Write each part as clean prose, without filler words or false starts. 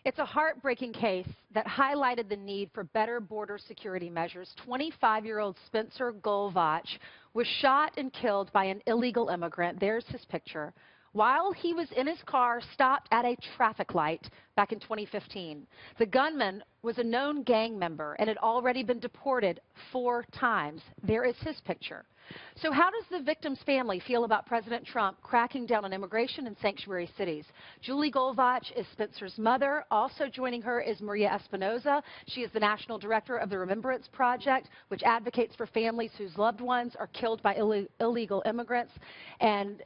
It's a heartbreaking case that highlighted the need for better border security measures. 25-year-old Spencer Golvach was shot and killed by an illegal immigrant. There's his picture. While he was in his car stopped at a traffic light back in 2015. The gunman was a known gang member and had already been deported 4 times. There is his picture. So how does the victim's family feel about President Trump cracking down on immigration in sanctuary cities? Julie Golvach is Spencer's mother. Also joining her is Maria Espinoza. She is the national director of the Remembrance Project, which advocates for families whose loved ones are killed by illegal immigrants. And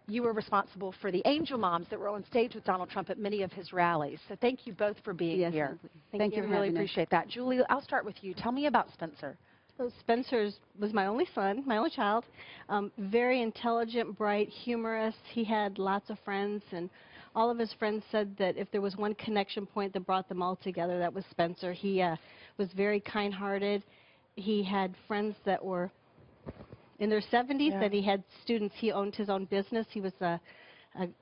you were responsible for the angel moms that were on stage with Donald Trump at many of his rallies. So thank you both for being here. Thank you. I really appreciate that. Julie, I'll start with you. Tell me about Spencer. So Spencer was my only son, my only child. Very intelligent, bright, humorous. He had lots of friends, and all of his friends said that if there was one connection point that brought them all together, that was Spencer. He was very kind-hearted. He had friends that were in their 70s, that he had students. He owned his own business. He was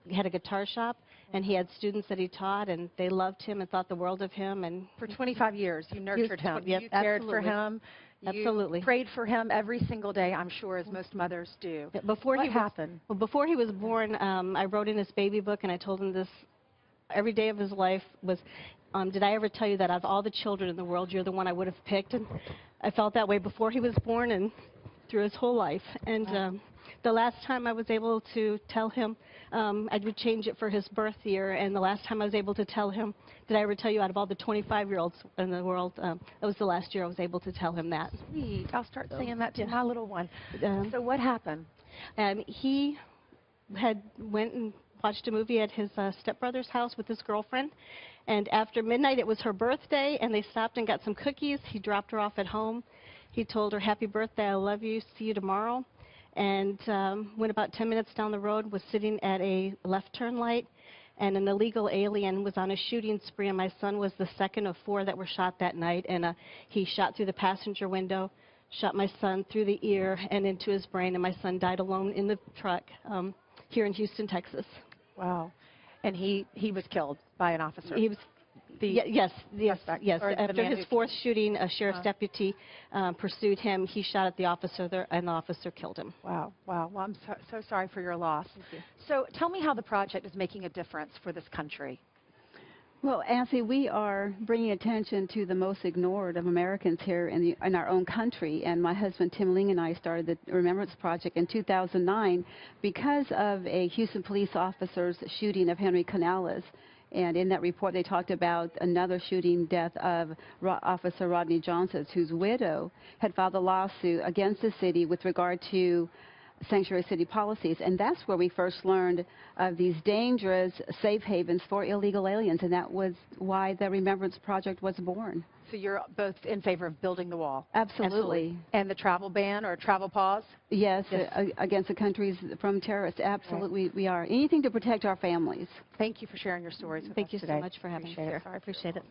he had a guitar shop, and he had students that he taught, and they loved him and thought the world of him. And for 25 years, you nurtured him. Yep, you cared for him. Absolutely. You prayed for him every single day, I'm sure, as most mothers do. Yeah, what happened? Well, before he was born, I wrote in his baby book, and I told him this every day of his life was, did I ever tell you that out of all the children in the world, you're the one I would have picked? And I felt that way before he was born and through his whole life. And the last time I was able to tell him, I would change it for his birth year, and the last time I was able to tell him, did I ever tell you out of all the 25-year-olds in the world, that was the last year I was able to tell him that. Sweet. I'll start saying that to my little one. So what happened? He had went and watched a movie at his stepbrother's house with his girlfriend, and after midnight, it was her birthday, and they stopped and got some cookies. He dropped her off at home. He told her, happy birthday, I love you, see you tomorrow. And went about 10 minutes down the road, was sitting at a left turn light, and an illegal alien was on a shooting spree, and my son was the second of 4 that were shot that night. And he shot through the passenger window, shot my son through the ear and into his brain, and my son died alone in the truck here in Houston, Texas. Wow. And he was killed by an officer? He was. Yes. After his 4th shooting, a sheriff's deputy pursued him. He shot at the officer there, and the officer killed him. Wow. Wow. Well, I'm so sorry for your loss. Thank you. So tell me how the project is making a difference for this country. Well, Nancy, we are bringing attention to the most ignored of Americans here in our own country. And my husband, Tim Ling, and I started the Remembrance Project in 2009 because of a Houston police officer's shooting of Henry Canales. And in that report, they talked about another shooting death of Officer Rodney Johnson, whose widow had filed a lawsuit against the city with regard to sanctuary city policies. And that's where we first learned of these dangerous safe havens for illegal aliens. And that was why the Remembrance Project was born. So you're both in favor of building the wall? Absolutely. And the travel ban or travel pause? Yes, against the countries from terrorists. Absolutely, we are. Anything to protect our families. Thank you for sharing your stories with us Thank you today. so much for having me here. I appreciate it.